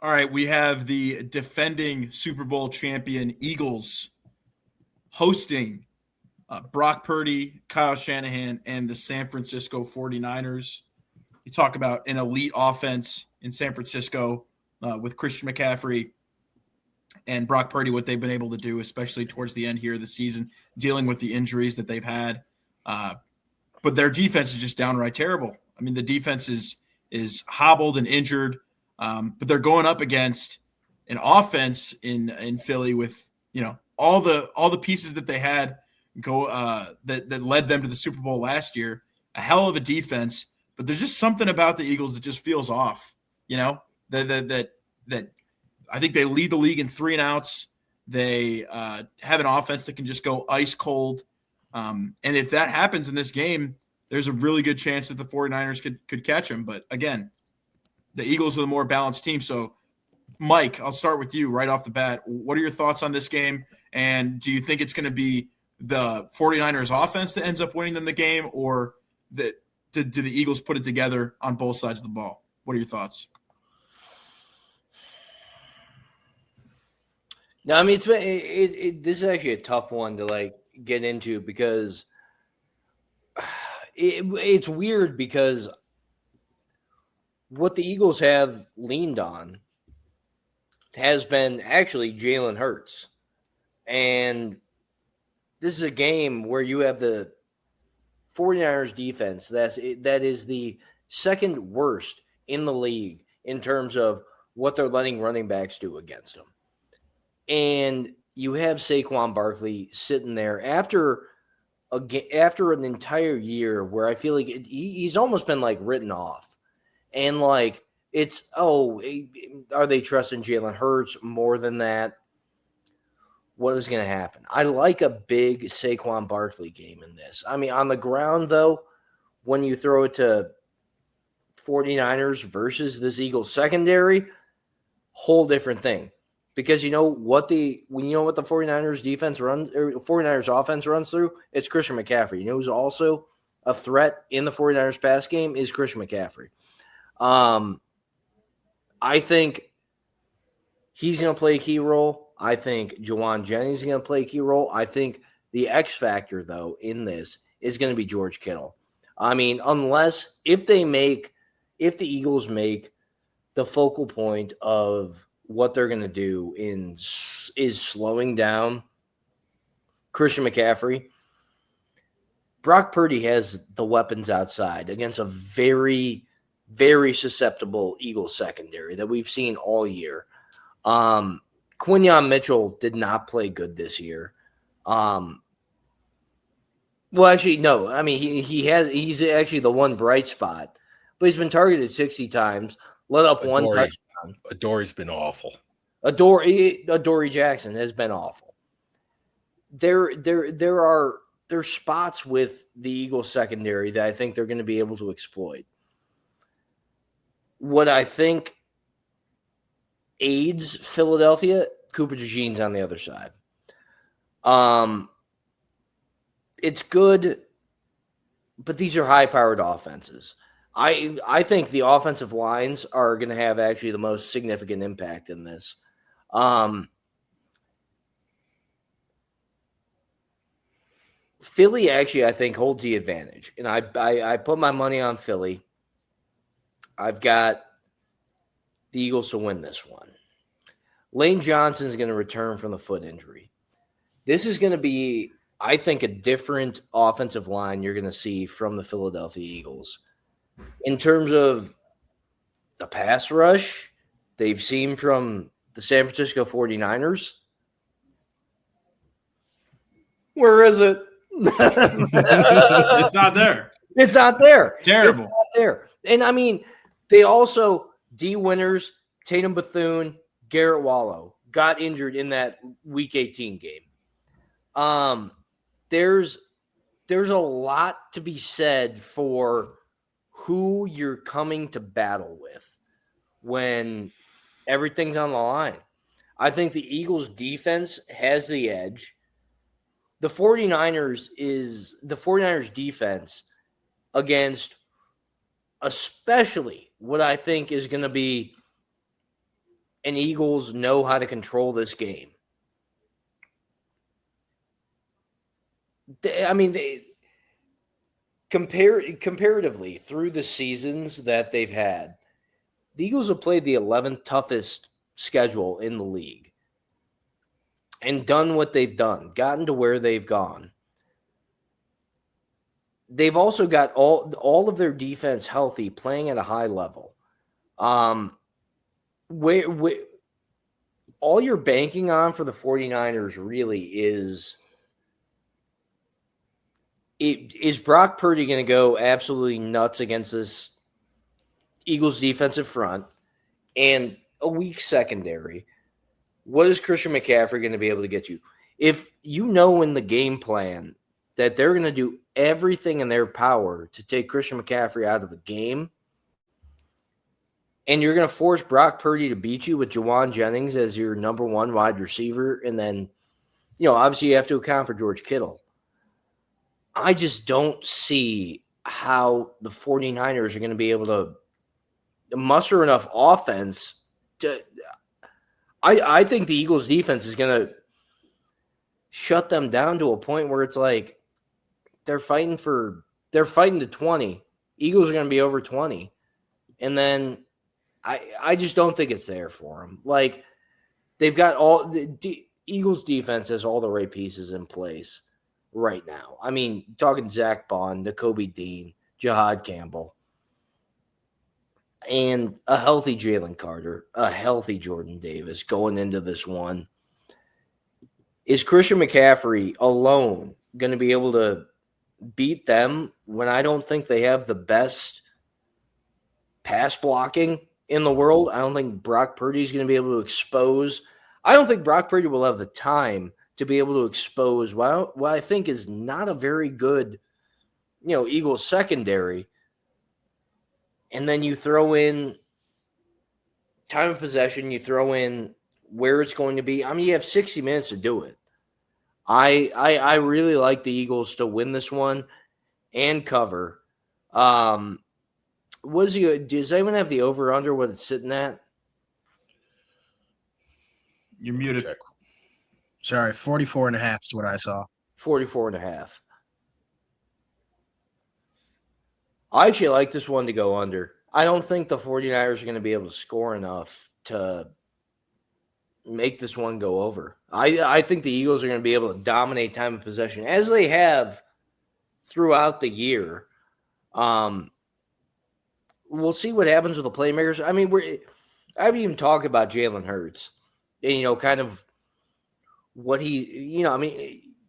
All right, we have the defending Super Bowl champion Eagles hosting Brock Purdy, Kyle Shanahan, and the San Francisco 49ers. You talk about an elite offense in San Francisco with Christian McCaffrey and Brock Purdy, what they've been able to do, especially towards the end here of the season, dealing with the injuries that they've had. But their defense is just downright terrible. I mean, the defense is hobbled and injured, but they're going up against an offense in Philly with all the pieces that they had that led them to the Super Bowl last year. A hell of a defense, but there's just something about the Eagles that just feels off. That I think they lead the league in 3-and-outs. They have an offense that can just go ice cold. And if that happens in this game, there's a really good chance that the 49ers could catch them. But again, the Eagles are the more balanced team. So, Mike, I'll start with you right off the bat. What are your thoughts on this game? And do you think it's going to be the 49ers offense that ends up winning them the game, or do the Eagles put it together on both sides of the ball? What are your thoughts? No, I mean, this is actually a tough one to get into because it's weird because what the Eagles have leaned on has been actually Jalen Hurts. And this is a game where you have the 49ers defense that is the second worst in the league in terms of what they're letting running backs do against them. And you have Saquon Barkley sitting there after an entire year where I feel like he's almost been written off. And are they trusting Jalen Hurts more than that? What is going to happen? I like a big Saquon Barkley game in this. I mean, on the ground, though, when you throw it to 49ers versus this Eagles secondary, whole different thing. Because you know what the 49ers defense runs, or 49ers offense runs through? It's Christian McCaffrey. You know who's also a threat in the 49ers pass game is Christian McCaffrey. I think he's going to play a key role. I think Juwan Jennings is going to play a key role. I think the X factor, though, in this is going to be George Kittle. I mean, if the Eagles make the focal point of what they're going to do is slowing down Christian McCaffrey, Brock Purdy has the weapons outside against a very, very susceptible Eagles secondary that we've seen all year. Quinyon Mitchell did not play good this year. Well, actually, no. I mean, he's actually the one bright spot, but he's been targeted 60 times, let up one touchdown. Adorie's been awful. Adoree Jackson has been awful. There's spots with the Eagles secondary that I think they're going to be able to exploit. What I think aids Philadelphia, Cooper DeJean's on the other side. It's good, but these are high-powered offenses. I think the offensive lines are going to have actually the most significant impact in this. Philly actually, I think, holds the advantage, and I put my money on Philly. I've got the Eagles to win this one. Lane Johnson is going to return from the foot injury. This is going to be, I think, a different offensive line you're going to see from the Philadelphia Eagles. In terms of the pass rush they've seen from the San Francisco 49ers, where is it? It's not there. It's not there. Terrible. It's not there. And, I mean, they also, D. Winters, Tatum Bethune, Garrett Wallow got injured in that Week 18 game. There's a lot to be said for who you're coming to battle with when everything's on the line. I think the Eagles defense has the edge. The 49ers defense against especially what I think is going to be and Eagles know how to control this game. Comparatively through the seasons that they've had, the Eagles have played the 11th toughest schedule in the league and done what they've done, gotten to where they've gone. They've also got all of their defense healthy, playing at a high level. Where all you're banking on for the 49ers really is Brock Purdy going to go absolutely nuts against this Eagles defensive front and a weak secondary? What is Christian McCaffrey going to be able to get you? If you know in the game plan that they're going to do everything in their power to take Christian McCaffrey out of the game, and you're going to force Brock Purdy to beat you with Juwan Jennings as your number one wide receiver, and then, obviously you have to account for George Kittle. I just don't see how the 49ers are going to be able to muster enough offense to – I think the Eagles' defense is going to shut them down to a point where it's like they're fighting to 20. Eagles are going to be over 20. And then I just don't think it's there for them. Like, they've got all the Eagles' defense has all the right pieces in place right now. I mean, talking Zach Bond, Nakobe Dean, Jahad Campbell, and a healthy Jalen Carter, a healthy Jordan Davis going into this one. Is Christian McCaffrey alone going to be able to beat them when I don't think they have the best pass blocking in the world? I don't think Brock Purdy is going to be able to expose. I don't think Brock Purdy will have the time to be able to expose what I think is not a very good, Eagles secondary. And then you throw in time of possession, you throw in where it's going to be. I mean, you have 60 minutes to do it. I really like the Eagles to win this one and cover. Does anyone have the over-under, what it's sitting at? You're muted. Check. Sorry, 44.5 is what I saw. 44.5. I actually like this one to go under. I don't think the 49ers are going to be able to score enough to make this one go over. I think the Eagles are going to be able to dominate time of possession, as they have throughout the year. We'll see what happens with the playmakers. I mean, I've even talked about Jalen Hurts and, kind of what he,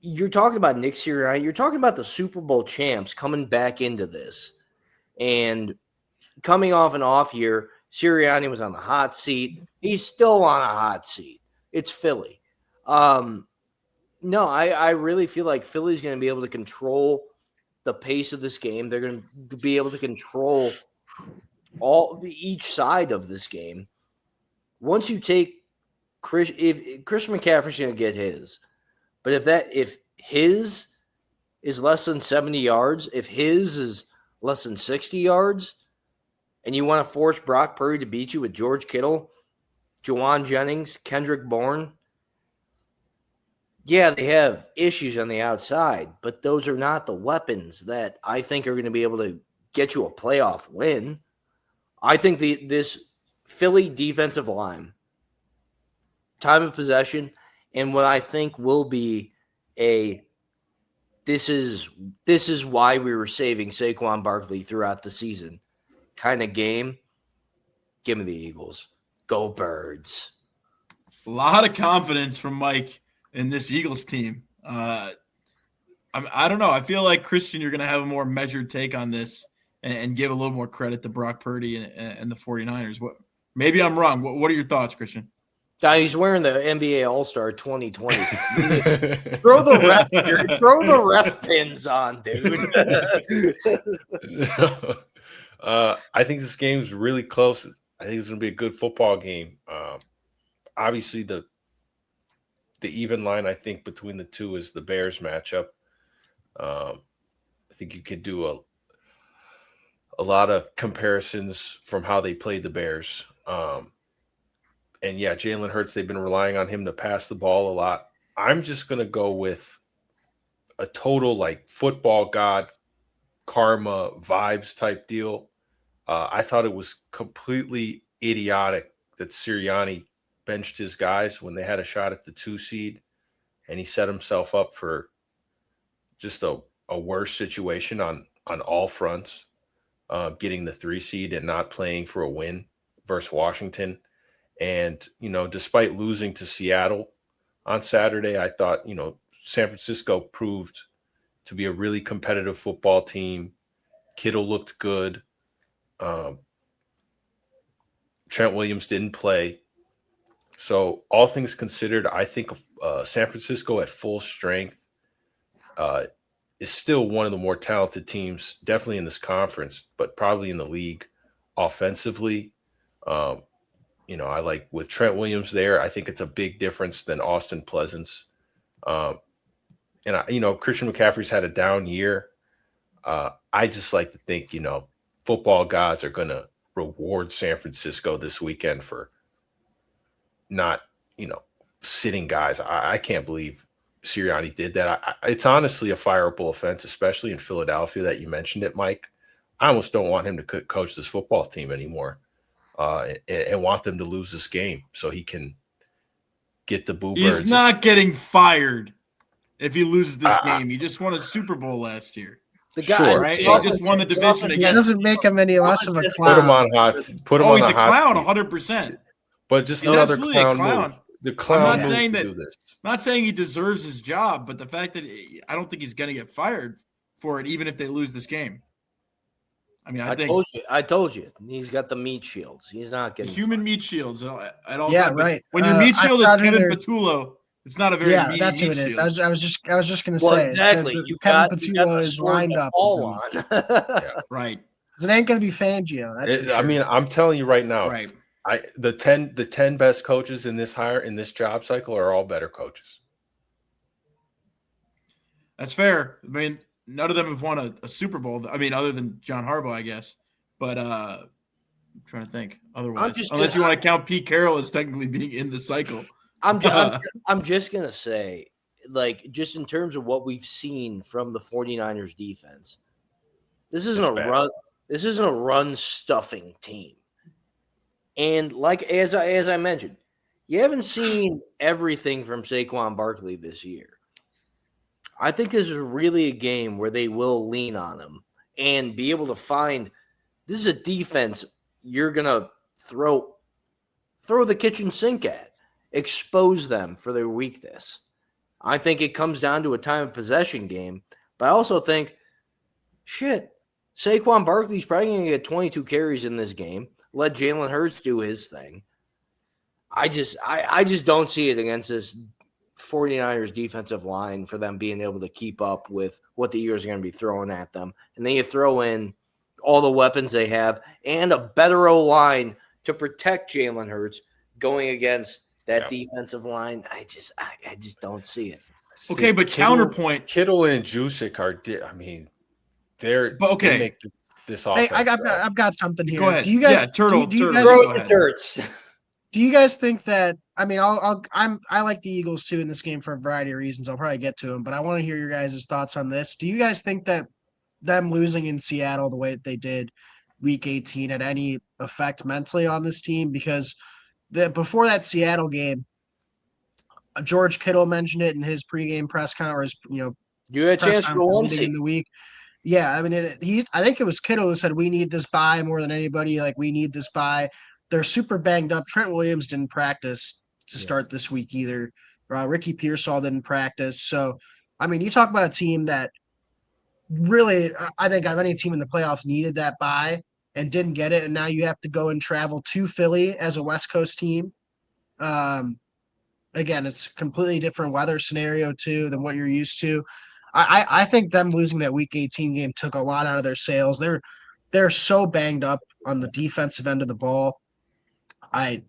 you're talking about Nick Sirianni. You're talking about the Super Bowl champs coming back into this. And coming off an off year, Sirianni was on the hot seat. He's still on a hot seat. It's Philly. No, I really feel like Philly's going to be able to control the pace of this game. They're going to be able to control each side of this game. Once you take if Christian McCaffrey's going to get his, but if his is less than 70 yards, if his is less than 60 yards, and you want to force Brock Purdy to beat you with George Kittle, Juwan Jennings, Kendrick Bourne, yeah, they have issues on the outside, but those are not the weapons that I think are going to be able to get you a playoff win. I think this Philly defensive line, time of possession, and what I think will be this is why we were saving Saquon Barkley throughout the season kind of game. Give me the Eagles. Go Birds. A lot of confidence from Mike in this Eagles team. I don't know. I feel like, Christian, you're going to have a more measured take on this and give a little more credit to Brock Purdy and the 49ers. Maybe I'm wrong. What are your thoughts, Christian? He's wearing the NBA All-Star 2020. Throw the ref pins on, dude. I think this game's really close. I think it's going to be a good football game. Obviously, the even line, I think, between the two is the Bears matchup. I think you could do a lot of comparisons from how they played the Bears. And yeah, Jalen Hurts, they've been relying on him to pass the ball a lot. I'm just going to go with a total like football god karma vibes type deal. I thought it was completely idiotic that Sirianni benched his guys when they had a shot at the 2 seed, and he set himself up for just a worse situation on all fronts, getting the 3 seed and not playing for a win versus Washington. And, despite losing to Seattle on Saturday, I thought, San Francisco proved to be a really competitive football team. Kittle looked good. Trent Williams didn't play. So all things considered, I think San Francisco at full strength is still one of the more talented teams, definitely in this conference, but probably in the league offensively. I like with Trent Williams there, I think it's a big difference than Austin Pleasance. Christian McCaffrey's had a down year. I just like to think, football gods are going to reward San Francisco this weekend for not, sitting guys. I can't believe Sirianni did that. It's honestly a fireable offense, especially in Philadelphia that you mentioned it, Mike. I almost don't want him to coach this football team anymore. And want them to lose this game so he can get the boo birds. He's not getting fired if he loses this game. He just won a Super Bowl last year. The guy, Sure, right? He but- just won the division It against. doesn't make him any less of a Put clown. him on hot. Put him Oh, on he's the a hot clown, seat. 100%. But just He's another absolutely a clown, clown. move. The clown not move saying to that- do this. I'm not saying he deserves his job, but the fact that I don't think he's going to get fired for it, even if they lose this game. I mean, I think I told you, he's got the meat shields. He's not getting human meat shields at all Yeah, time. But right. when your meat I shield is thought Kevin either- Patullo, it's not a very Yeah, meaty that's who meat it is. shield. I was just going to Well, say exactly. the You Kevin got Patullo the is sword lined to up. fall on. Right, It ain't going to be Fangio. That's for sure. I mean, I'm telling you right now, right. the 10 best coaches in this job cycle are all better coaches. That's fair. I mean, none of them have won a Super Bowl. I mean, other than John Harbaugh, I guess. But I'm trying to think otherwise. Unless you want to count Pete Carroll as technically being in the cycle. I'm just going to say, like, just in terms of what we've seen from the 49ers defense, this isn't a run stuffing team. And like as I mentioned, you haven't seen everything from Saquon Barkley this year. I think this is really a game where they will lean on him and be able to find this is a defense you're gonna throw the kitchen sink at, expose them for their weakness. I think it comes down to a time of possession game, but I also think, Saquon Barkley's probably going to get 22 carries in this game. Let Jalen Hurts do his thing. I just don't see it against this 49ers defensive line for them being able to keep up with what the Eagles are going to be throwing at them. And then you throw in all the weapons they have and a better O-line to protect Jalen Hurts going against that defensive line. I just don't see it. Okay, but counterpoint. Kittle and Juszczyk are. They make this Hey, offense. I've got something here. Go ahead. Do you guys? Turtle. Do you Turtle. guys, Go ahead. do you guys think that? I mean, I like the Eagles too in this game for a variety of reasons. I'll probably get to them, but I want to hear your guys' thoughts on this. Do you guys think that them losing in Seattle the way that they did Week 18 had any effect mentally on this team? Because before that Seattle game, George Kittle mentioned it in his pregame press conference. You had a chance for one seat in the week. Yeah, I mean, I think it was Kittle who said we need this bye more than anybody. Like, we need this bye. They're super banged up. Trent Williams didn't practice to start this week either. Ricky Pearsall didn't practice. So, I mean, you talk about a team that really, I think of any team in the playoffs needed that bye and didn't get it. And now you have to go and travel to Philly as a West Coast team. Again, it's a completely different weather scenario too than what you're used to. I think them losing that Week 18 game took a lot out of their sails. They're so banged up on the defensive end of the ball. I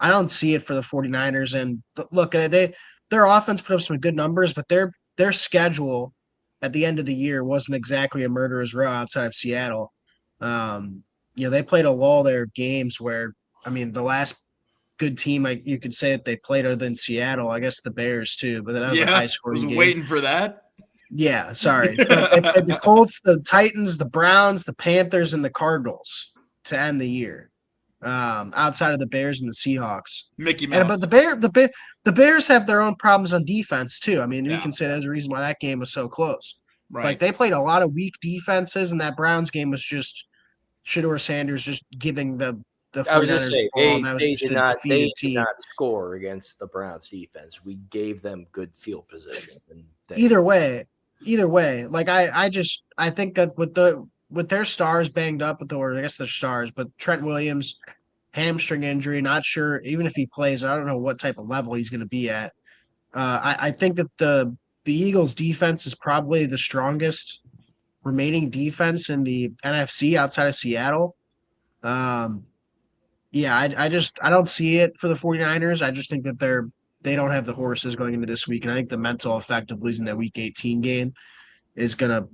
don't see it for the 49ers. And look, their offense put up some good numbers, but their schedule at the end of the year wasn't exactly a murderer's row outside of Seattle. They played a lull there of games where, I mean, the last good team you could say that they played other than Seattle. I guess the Bears too, but that was a Yeah, high I scoring was game. waiting for that. Yeah, sorry. But they played the Colts, the Titans, the Browns, the Panthers, and the Cardinals to end the year. Outside of the Bears and the Seahawks. Mickey Mouse. But the Bears have their own problems on defense too. I mean, you Yeah. can say there's a reason why that game was so close. Right. Like they played a lot of weak defenses, and that Browns game was just Shedeur Sanders just giving the I was 49ers just saying, the ball, and that was they just did a not defeated team. score against the Browns defense. We gave them good field position. And Either way, like I think that with their stars banged up I guess they're stars, but Trent Williams hamstring injury, not sure even if he plays. I don't know what type of level he's going to be at. I think that the Eagles defense is probably the strongest remaining defense in the NFC outside of Seattle. Yeah, I don't see it for the 49ers. I just think that they don't have the horses going into this week, and I think the mental effect of losing that Week 18 game is gonna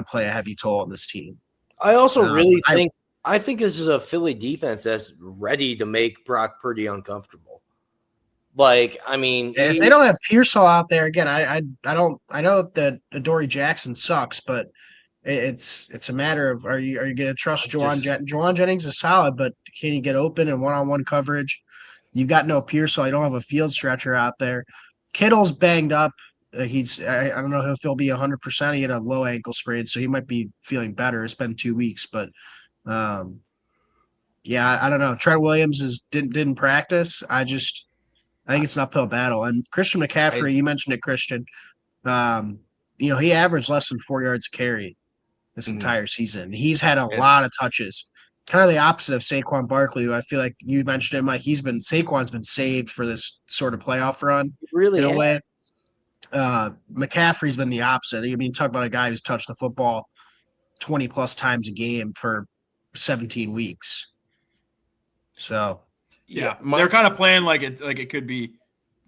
play a heavy toll on this team. I also really think this is a Philly defense that's ready to make Brock Purdy uncomfortable. Like, I mean, if they don't have Pearsall out there again, I know that Adoree Jackson sucks, but it's a matter of are you going to trust Juwan Jennings? Juwan Jennings is solid, but can he get open in one-on-one coverage? You've got no Pearsall. You don't have a field stretcher out there. Kittle's banged up. I don't know if he'll be 100%. He had a low ankle sprain, so he might be feeling better. It's been 2 weeks, but yeah, I don't know. Trent Williams didn't practice. I think it's an uphill battle. And Christian McCaffrey, you mentioned it, Christian. He averaged less than 4 yards a carry this entire season. He's had a lot of touches. Kind of the opposite of Saquon Barkley, who I feel like you mentioned him. Like Saquon's been saved for this sort of playoff run. Really, in a way. McCaffrey's been the opposite. I mean, talk about a guy who's touched the football 20 plus times a game for 17 weeks. So yeah, they're kind of playing like it could be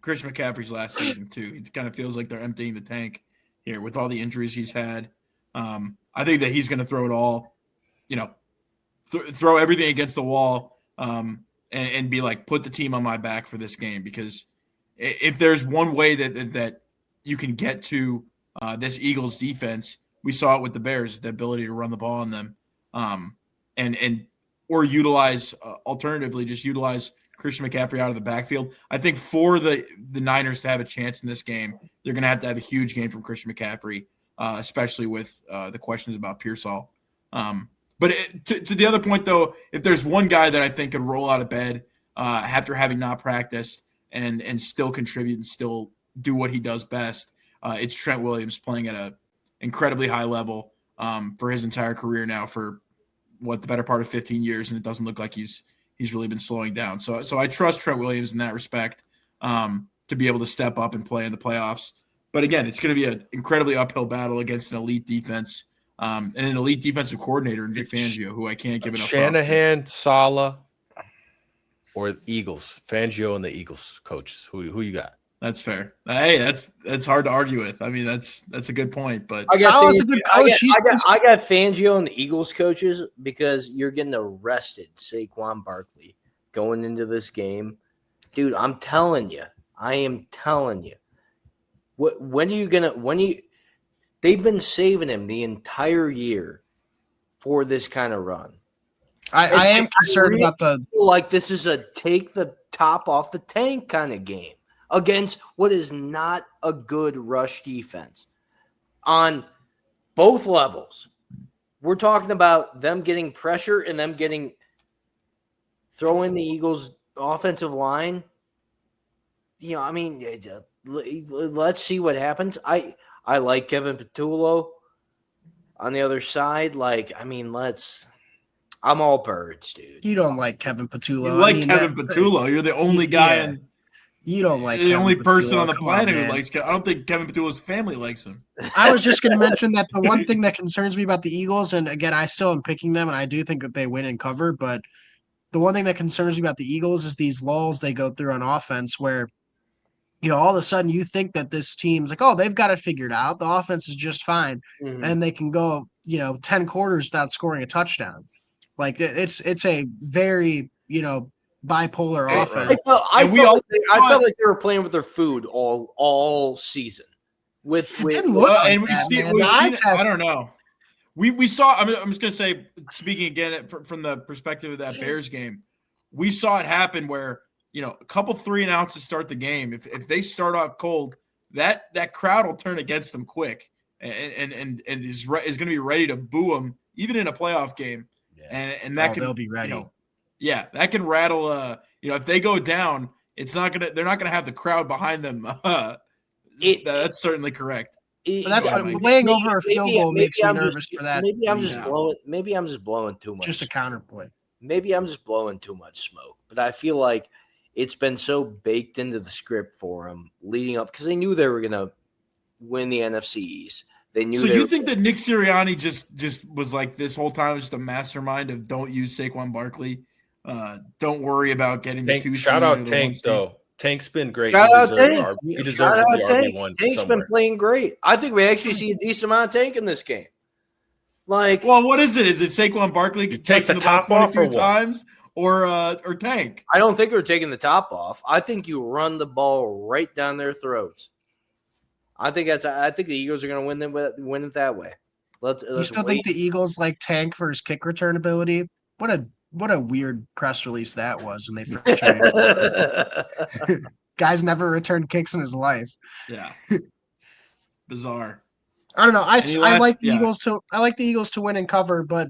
Christian McCaffrey's last season too. It kind of feels like they're emptying the tank here with all the injuries he's had. I think that he's going to throw it all, throw everything against the wall, and be like, put the team on my back for this game, because if there's one way that you can get to this Eagles defense, we saw it with the Bears, the ability to run the ball on them, or alternatively just utilize Christian McCaffrey out of the backfield. I think for the Niners to have a chance in this game, they're going to have a huge game from Christian McCaffrey, especially with the questions about Pearsall. But to the other point, though, if there's one guy that I think could roll out of bed after having not practiced and still contribute and still do what he does best, it's Trent Williams, playing at an incredibly high level for his entire career now, for the better part of 15 years, and it doesn't look like he's really been slowing down. So I trust Trent Williams in that respect, to be able to step up and play in the playoffs. But again, it's going to be an incredibly uphill battle against an elite defense, and an elite defensive coordinator in Vic Fangio, who I can't give enough. Shanahan, Saleh, or Eagles. Fangio and the Eagles coaches. Who you got? That's fair. Hey, that's hard to argue with. I mean, that's a good point. But I got Fangio and the Eagles coaches, because you're getting arrested, Saquon Barkley, going into this game. Dude, I am telling you. They've been saving him the entire year for this kind of run. I am concerned about like this is a take the top off the tank kind of game against what is not a good rush defense on both levels. We're talking about them getting pressure and them throwing the Eagles offensive line. I mean, let's see what happens. I like Kevin Patullo on the other side. I'm all birds, dude. You don't like Kevin Patullo. You like Kevin Patullo. You're the only guy you don't like the Kevin only person Patullo. on the planet who likes Kevin. I don't think Kevin Patullo's family likes him. I was just going to mention that the one thing that concerns me about the Eagles, and again, I still am picking them, and I do think that they win and cover, but the one thing that concerns me about the Eagles is these lulls they go through on offense where, all of a sudden you think that this team's like, oh, they've got it figured out. The offense is just fine. Mm-hmm. And they can go, 10 quarters without scoring a touchdown. Like it's a very, bipolar Hey, offense. And we all I felt like they were playing with their food all season. With didn't look like and we've that, seen, man. we've The eye seen I test- don't know. We saw. I'm just gonna say, speaking again from the perspective of that Bears game, we saw it happen where a couple 3-and-outs to start the game. If they start off cold, that crowd will turn against them quick, and is going to be ready to boo them even in a playoff game. Yeah. And that can they'll be ready. That can rattle. If they go down, they're not gonna have the crowd behind them. That's certainly correct. But that's Yeah, what Mike. laying over a field goal maybe makes me I'm nervous for that. Maybe I'm just Yeah. blowing. Maybe I'm just blowing too much. Just a counterpoint. Maybe I'm just blowing too much smoke. But I feel like it's been so baked into the script for them leading up because they knew they were gonna win the NFC East. They knew. So you think that Nick Sirianni just was like this whole time, just a mastermind of don't use Saquon Barkley, don't worry about getting the 2 Shout seed or out the 1 Tank seed. though. Tank's been great. Shout He out deserves Tank. our- He Shout deserves out to be Tank. RB1 Tank's been somewhere. playing great. I think we actually see a decent amount of Tank in this game. Like, Well, what is it? Is it Saquon Barkley You take touching the ball top off or 22 what? times or Tank? I don't think we're taking the top off. I think you run the ball right down their throats. I think the Eagles are going to win it that way. Let's You still wait. think the Eagles like tank for his kick return ability? What a weird press release that was when they first traded. Guy's never returned kicks in his life. Yeah. Bizarre. I don't know. I Any like last- the yeah. Eagles to win and cover, but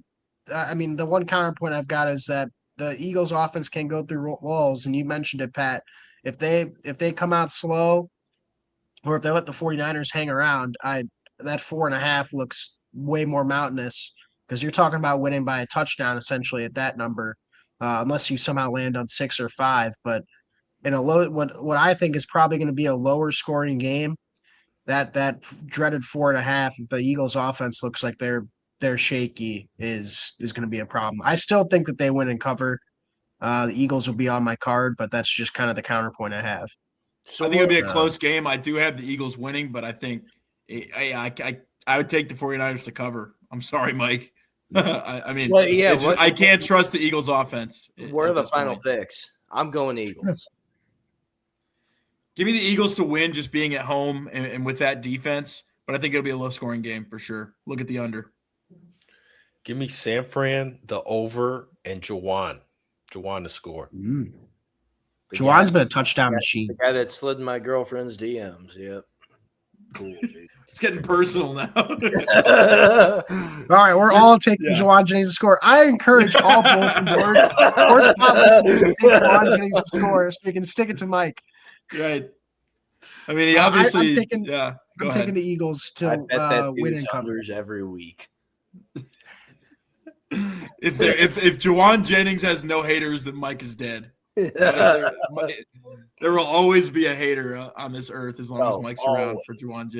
I mean the one counterpoint I've got is that the Eagles offense can go through walls, and you mentioned it, Pat. If they come out slow, or if they let the 49ers hang around, that 4.5 looks way more mountainous because you're talking about winning by a touchdown essentially at that number, unless you somehow land on 6 or 5. But in a low, what I think is probably going to be a lower scoring game, that dreaded 4.5, if the Eagles offense looks like they're shaky, is going to be a problem. I still think that they win and cover. The Eagles will be on my card, but that's just kind of the counterpoint I have. So I think it'll be a what- close game. I do have the Eagles winning, but I think I would take the 49ers to cover. I'm sorry, Mike. I mean, Well, yeah, it's just- I can't trust the Eagles offense. What are at the this final point. picks? I'm going Eagles. Give me the Eagles to win, just being at home and with that defense. But I think it'll be a low scoring game for sure. Look at the under. Give me San Fran, the over, and Jawan. Jawan to score. The Juwan's guy- been a touchdown machine. the guy that slid in my girlfriend's DMs. Yep. Cool, dude. It's getting personal now. All right, we're all taking Yeah. Juwan Jennings to score. I encourage all bulletin board or top listeners to take Juwan Jennings to score so we can stick it to Mike. Right. I mean, he I'm obviously. taking- yeah. Go I'm ahead. taking the Eagles I to bet that win dude's and cover. unders every week. If Juwan Jennings has no haters, then Mike is dead. There will always be a hater on this earth as long as Oh, Mike's around always. for Juwan Jennings.